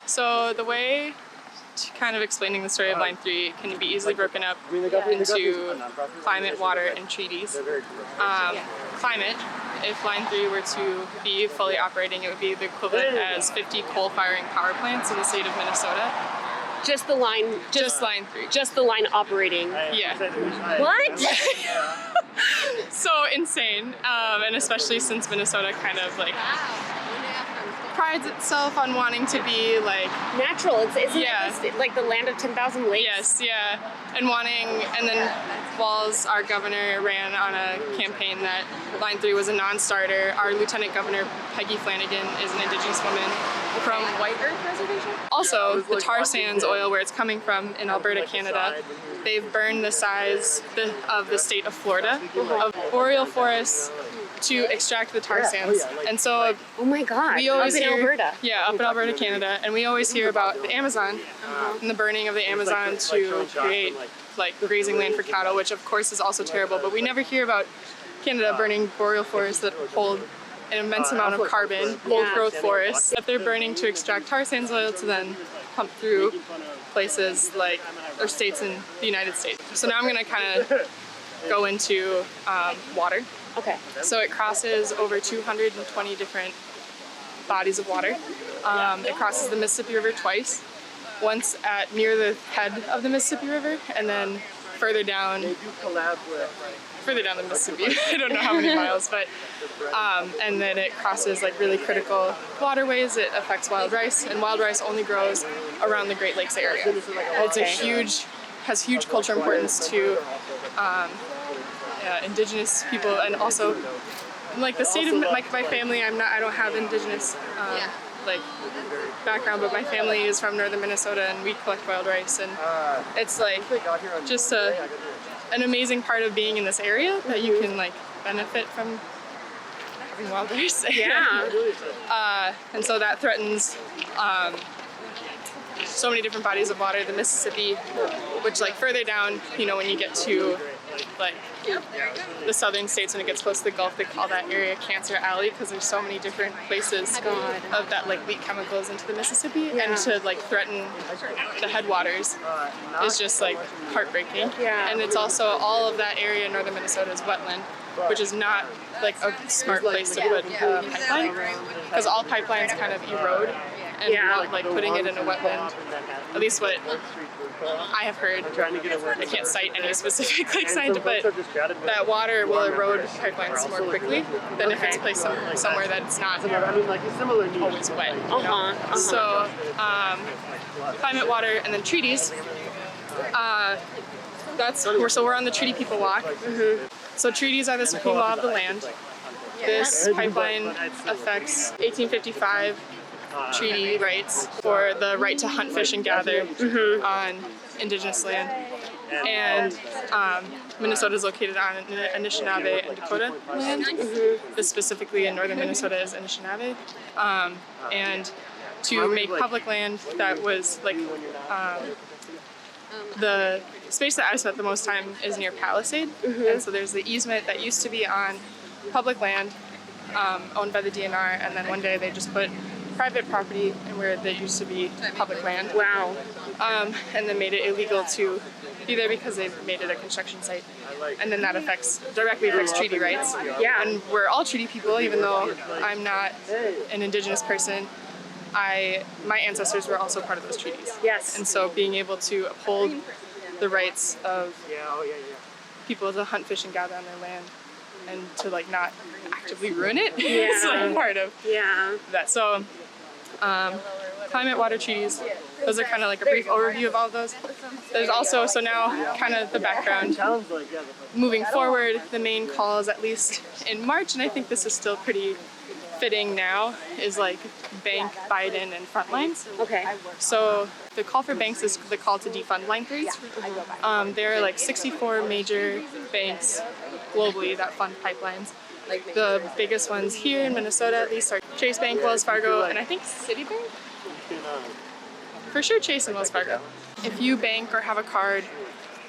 So the way to kind of explaining the story of Line 3 can be easily broken up into climate, water, and treaties. Climate, if Line 3 were to be fully operating, it would be the equivalent as 50 coal-firing power plants in the state of Minnesota. Just the line? Just Line 3. Just the line operating? Yeah. What? So insane, and especially since Minnesota kind of like prides itself on wanting to be like natural. Isn't it like the land of 10,000 lakes? Yes, yeah, and then Walz, our governor, ran on a campaign that Line 3 was a non-starter. Our Lieutenant Governor Peggy Flanagan is an Indigenous woman from White Earth Reservation. Also, the tar sands oil where it's coming from in Alberta, Canada, they've burned the size of the state of Florida of boreal forests to extract the tar sands. And so oh my god, we always up in Alberta. Yeah, up in Alberta, Canada, and we always hear about the Amazon and the burning of the Amazon to create like grazing land for cattle, which of course is also terrible, but we never hear about Canada burning boreal forests that hold an immense amount of carbon, old growth forests that they're burning to extract tar sands oil to then pump through places like, or states in the United States. So now I'm gonna kind of go into water. Okay. So it crosses over 220 different bodies of water. It crosses the Mississippi River twice. Once at near the head of the Mississippi River, and then further down the Mississippi. I don't know how many miles, but and then it crosses like really critical waterways. It affects wild rice, and wild rice only grows around the Great Lakes area. It's has huge cultural importance to Indigenous people, and also like the state of my family. I don't have Indigenous like background, but my family is from northern Minnesota, and we collect wild rice, and it's like just an amazing part of being in this area that you can like benefit from having wild rice. Yeah. And so that threatens so many different bodies of water. The Mississippi, which like further down, you know, when you get to like the southern states, when it gets close to the Gulf, they call that area Cancer Alley because there's so many different places of that like leak chemicals into the Mississippi, and to like threaten the headwaters is just like heartbreaking. And it's also all of that area in northern Minnesota is wetland, which is not like a smart place to put a pipeline, because all pipelines kind of erode, and like putting it in a wetland, at least what I have heard, I can't cite any specific like science, but that water will erode pipelines more quickly than if it's placed somewhere that it's not always wet. So climate, water, and then treaties. So we're on the Treaty People Walk. So treaties are the supreme law of the land. This pipeline affects 1855 treaty rights for the right to hunt, fish, and gather on Indigenous land. And Minnesota is located on Anishinaabe and Dakota land. This specifically in northern Minnesota is Anishinaabe. And to make public land that was like the space that I spent the most time is near Palisade. And so there's the easement that used to be on public land owned by the DNR, and then one day they just put private property and where there used to be public land. Wow. And then made it illegal to be there because they made it a construction site. And then that directly affects treaty rights. Yeah. And we're all treaty people, even though I'm not an Indigenous person. My ancestors were also part of those treaties. Yes. And so being able to uphold the rights of people to hunt, fish, and gather on their land, and to like not actively ruin it is like part of that. So climate, water, treaties, those are kind of like a brief overview of all of those. There's also, so now kind of the background. Moving forward, the main calls, at least in March, and I think this is still pretty fitting now, is like bank, Biden, and Frontlines. Okay. So the call for banks is the call to defund Line 3. There are like 64 major banks globally that fund pipelines. The biggest ones here in Minnesota at least are Chase Bank, Wells Fargo, and I think Citibank? For sure Chase and Wells Fargo. If you bank or have a card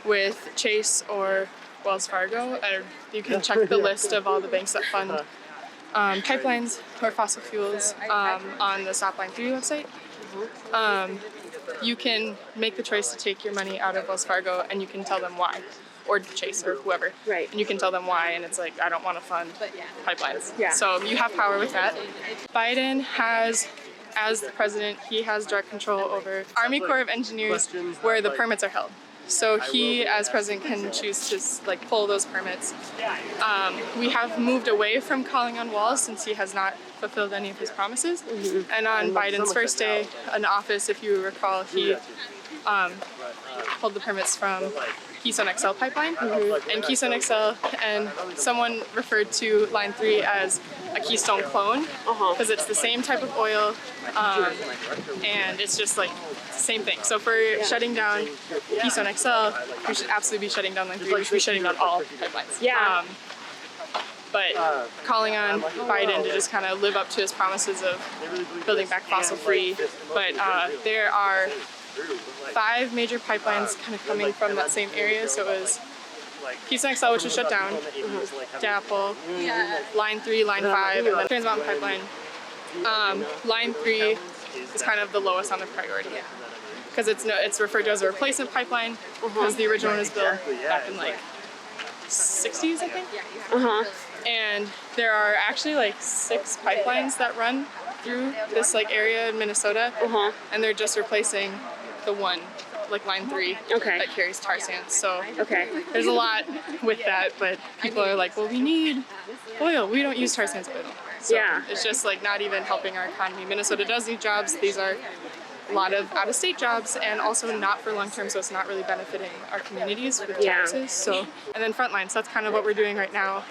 with Chase or Wells Fargo, you can check the list of all the banks that fund pipelines or fossil fuels on the Stop Line 3 website. you can make the choice to take your money out of Wells Fargo and you can tell them why, or Chase or whoever. Right. And you can tell them why, and it's like, I don't want to fund pipelines. Yeah. So you have power with that. Biden has, as the president, he has direct control over Army Corps of Engineers where the permits are held. So he, as president, can choose to like pull those permits. We have moved away from calling on walls since he has not fulfilled any of his promises. And on Biden's first day in office, if you recall, he pulled the permits from Keystone XL pipeline. And Keystone XL, and someone referred to Line 3 as a Keystone clone because it's the same type of oil, and it's just like the same thing. So for shutting down Keystone XL, we should absolutely be shutting down Line 3. We should be shutting down all pipelines. Yeah. But calling on Biden to just kind of live up to his promises of building back fossil free. But there are 5 major pipelines kind of coming from that same area. So it was Keystone XL, which was shut down, DAPL, Line 3, Line 5, and then Trans Mountain Pipeline. Line 3 is kind of the lowest on the priority because it's referred to as a replacement pipeline because the original one was built back in like 60s, I think. And there are actually like 6 pipelines that run through this like area in Minnesota, and they're just replacing the one, like Line 3, that carries tar sands. So there's a lot with that, but people are like, well, we need oil. We don't use tar sands oil. So it's just like not even helping our economy. Minnesota does need jobs. These are a lot of out-of-state jobs and also not for long-term, so it's not really benefiting our communities with taxes. So, and then Frontlines, that's kind of what we're doing right now.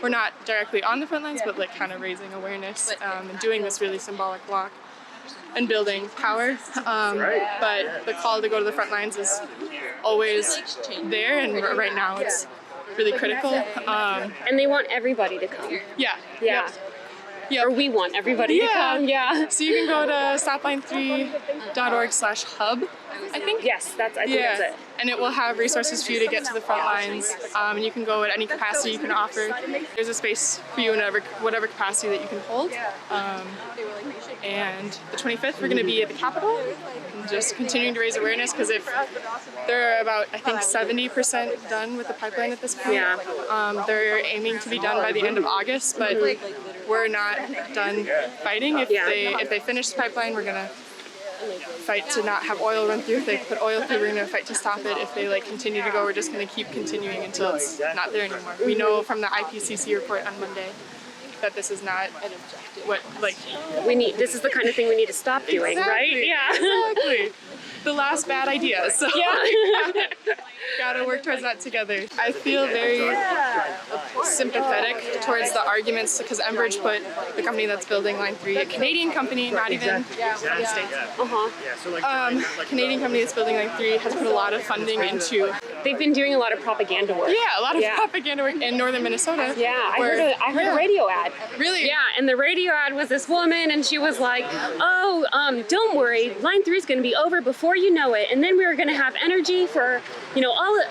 We're not directly on the front lines, but like kind of raising awareness and doing this really symbolic walk and building power. But the call to go to the front lines is always there, and right now it's really critical. And they want everybody to come. Yeah. Or we want everybody to come. So you can go to stopline3.org/hub, I think. Yes, I think that's it. And it will have resources for you to get to the front lines. And you can go at any capacity you can offer. There's a space for you in whatever capacity that you can hold. And the 25th, we're going to be at the Capitol, and just continuing to raise awareness, because if they're about, I think, 70% done with the pipeline at this point. They're aiming to be done by the end of August, but we're not done fighting. If they finish the pipeline, we're going to fight to not have oil run through. If they put oil through, we're going to fight to stop it. If they continue to go, we're just going to keep continuing until it's not there anymore. We know from the IPCC report on Monday that this is not what we need. This is the kind of thing we need to stop doing, right? Yeah, exactly. The last bad idea. So gotta work towards that together. I feel very sympathetic towards the arguments, because Enbridge put the company that's building Line 3, a Canadian company, not even the States. Canadian company that's building Line 3 has put a lot of funding into. They've been doing a lot of propaganda work. Yeah, a lot of propaganda work in northern Minnesota. Yeah, I heard a radio ad. Really? Yeah, and the radio ad was this woman, and she was like, "Oh, don't worry, Line 3 is going to be over before you know it, and then we're going to have energy for,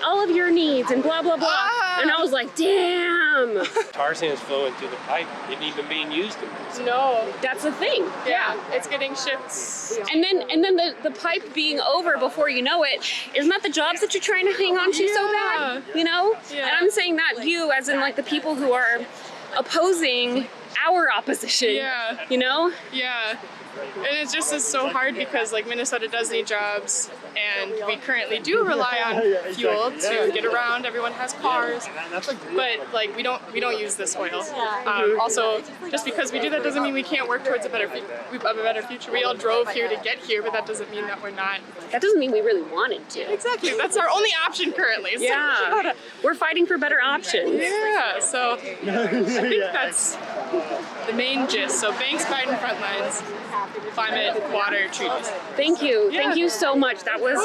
all of your needs and blah blah blah." And I was like, "Damn!" Tar sands flowing through the pipe isn't even being used in this. No, that's the thing. Yeah, it's getting shipped. And then the pipe being over before you know it, isn't that the jobs that you're trying to hang on to so bad? And I'm saying that you, as in like the people who are opposing our opposition. Yeah. And it just is so hard because Minnesota does need jobs, and we currently do rely on fuel to get around. Everyone has cars, but we don't use this oil. Also, just because we do that doesn't mean we can't work towards a better future. We all drove here to get here, but that doesn't mean that we're not. That doesn't mean we really wanted to. Exactly. That's our only option currently. So we're fighting for better options. Yeah. So I think that's the main gist. So thanks, Biden Frontlines. Climate, water, treaties. Thank you. Thank you so much. That was